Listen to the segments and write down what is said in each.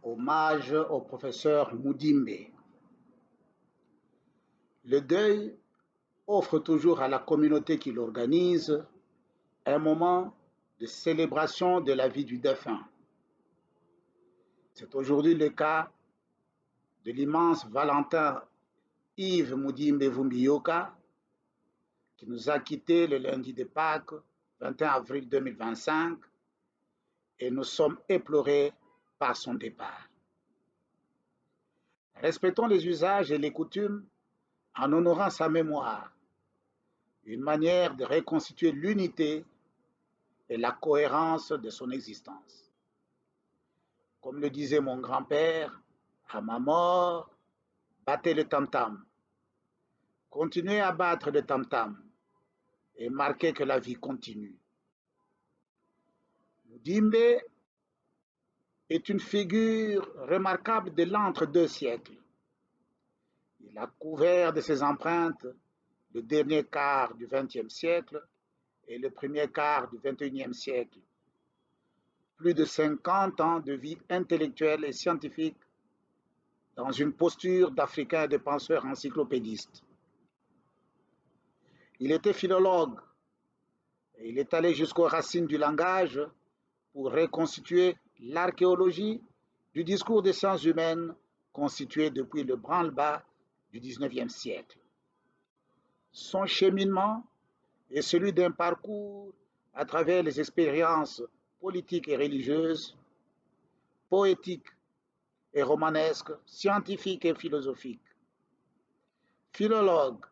Hommage au professeur Mudimbe. Le deuil offre toujours à la communauté qui l'organise un moment de célébration de la vie du défunt. C'est aujourd'hui le cas de l'immense Valentin Yves Mudimbe Vumbiyoka, qui nous a quittés le lundi de Pâques, 21 avril 2025, et nous sommes éplorés par son départ. Respectons les usages et les coutumes en honorant sa mémoire, une manière de reconstituer l'unité et la cohérence de son existence. Comme le disait mon grand-père, à ma mort, battez le tam-tam. Continuez à battre le tam-tam et marquez que la vie continue. Mudimbe est une figure remarquable de l'entre-deux siècles. Il a couvert de ses empreintes le dernier quart du XXe siècle et le premier quart du XXIe siècle. Plus de 50 ans de vie intellectuelle et scientifique dans une posture d'Africain et de penseur encyclopédiste. Il était philologue et il est allé jusqu'aux racines du langage pour reconstituer l'archéologie du discours des sciences humaines constitué depuis le branle-bas du XIXe siècle. Son cheminement est celui d'un parcours à travers les expériences politiques et religieuses, poétiques et romanesques, scientifiques et philosophiques. Philologue,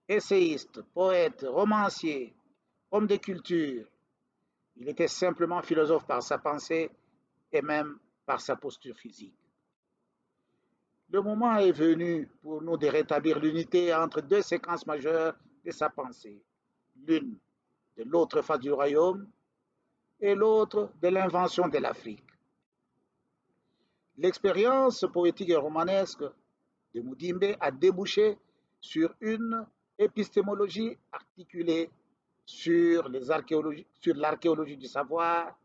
essayiste, poète, romancier, homme de culture, il était simplement philosophe par sa pensée et même par sa posture physique. Le moment est venu pour nous de rétablir l'unité entre deux séquences majeures de sa pensée, l'une de l'autre face du royaume et l'autre de l'invention de l'Afrique. L'expérience poétique et romanesque de Mudimbe a débouché sur une épistémologie articulée sur l'archéologie du savoir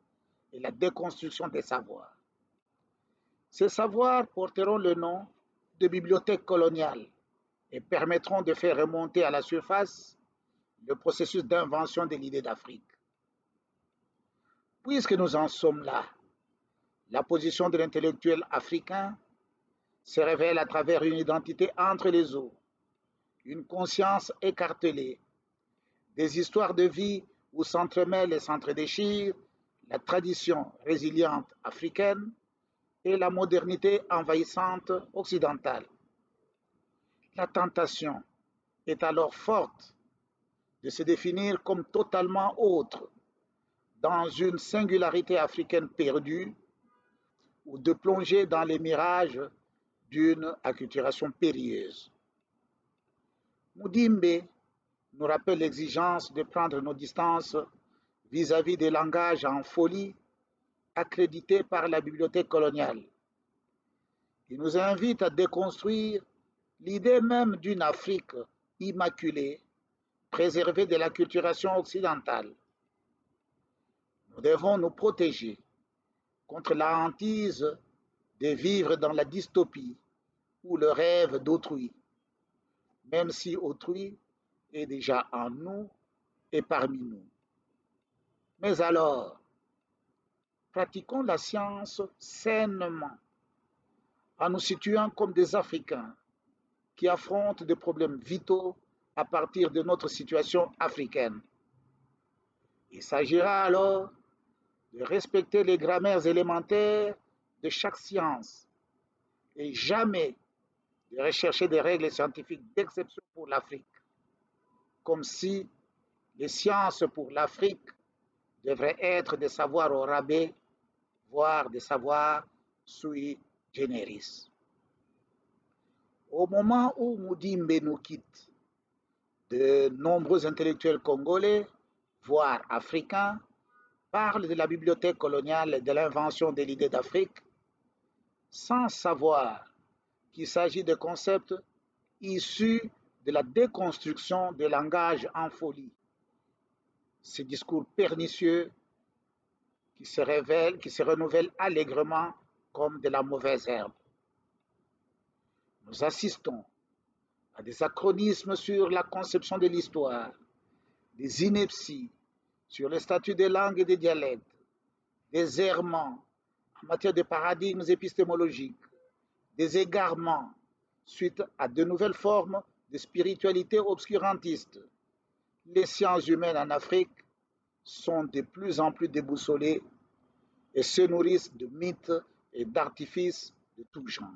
et la déconstruction des savoirs. Ces savoirs porteront le nom de bibliothèque coloniale et permettront de faire remonter à la surface le processus d'invention de l'idée d'Afrique. Puisque nous en sommes là, la position de l'intellectuel africain se révèle à travers une identité entre les eaux, une conscience écartelée, des histoires de vie où s'entremêlent et s'entredéchirent la tradition résiliente africaine et la modernité envahissante occidentale. La tentation est alors forte de se définir comme totalement autre dans une singularité africaine perdue ou de plonger dans les mirages d'une acculturation périlleuse. Mudimbe nous rappelle l'exigence de prendre nos distances vis-à-vis des langages en folie accrédités par la bibliothèque coloniale. Il nous invite à déconstruire l'idée même d'une Afrique immaculée, préservée de l'acculturation occidentale. Nous devons nous protéger contre la hantise de vivre dans la dystopie ou le rêve d'autrui, même si autrui est déjà en nous et parmi nous. Mais alors, pratiquons la science sainement, en nous situant comme des Africains qui affrontent des problèmes vitaux à partir de notre situation africaine. Il s'agira alors de respecter les grammaires élémentaires de chaque science et jamais de rechercher des règles scientifiques d'exception pour l'Afrique, comme si les sciences pour l'Afrique devraient être des savoirs au rabais, voire des savoirs sui generis. Au moment où Mudimbe nous quitte, de nombreux intellectuels congolais, voire africains, parlent de la bibliothèque coloniale et de l'invention de l'idée d'Afrique, sans savoir qu'il s'agit de concepts issus de la déconstruction des langages en folie. Ces discours pernicieux qui se renouvellent allègrement comme de la mauvaise herbe. Nous assistons à des anachronismes sur la conception de l'histoire, des inepties sur le statut des langues et des dialectes, des errements en matière de paradigmes épistémologiques, des égarements suite à de nouvelles formes de spiritualité obscurantiste. Les sciences humaines en Afrique sont de plus en plus déboussolées et se nourrissent de mythes et d'artifices de tout genre.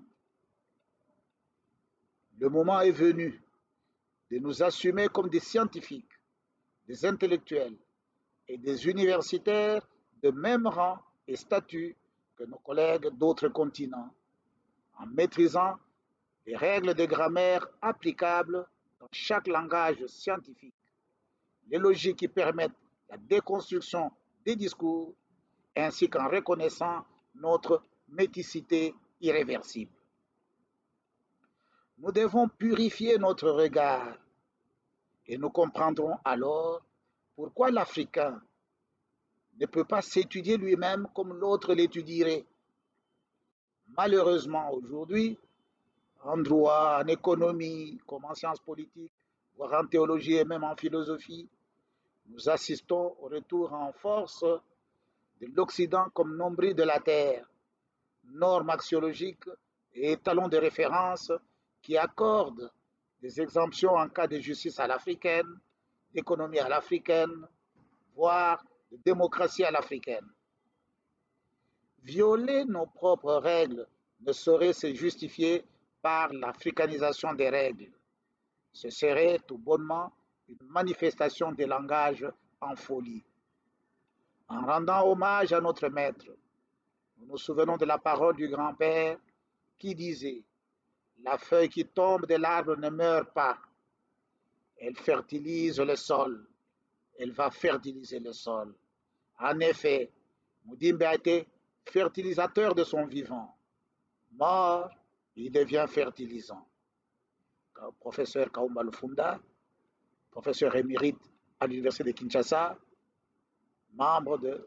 Le moment est venu de nous assumer comme des scientifiques, des intellectuels et des universitaires de même rang et statut que nos collègues d'autres continents, en maîtrisant les règles de grammaire applicables dans chaque langage scientifique, les logiques qui permettent la déconstruction des discours, ainsi qu'en reconnaissant notre méticité irréversible. Nous devons purifier notre regard et nous comprendrons alors pourquoi l'Africain ne peut pas s'étudier lui-même comme l'autre l'étudierait. Malheureusement, aujourd'hui, en droit, en économie, comme en sciences politiques, voire en théologie et même en philosophie, nous assistons au retour en force de l'Occident comme nombril de la Terre, norme axiologique et étalon de référence qui accorde des exemptions en cas de justice à l'africaine, d'économie à l'africaine, voire de démocratie à l'africaine. Violer nos propres règles ne saurait se justifier par l'africanisation des règles. Ce serait tout bonnement une manifestation des langages en folie. En rendant hommage à notre maître, nous nous souvenons de la parole du grand-père qui disait: la feuille qui tombe de l'arbre ne meurt pas, elle fertilise le sol, elle va fertiliser le sol. En effet, Mudimbe a été fertilisateur de son vivant. Mort, il devient fertilisant. Professeur Kaumba Lufunda, professeur émérite à l'Université de Kinshasa,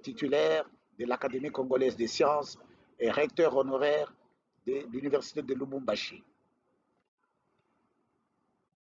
titulaire de l'Académie congolaise des sciences et recteur honoraire de l'Université de Lubumbashi.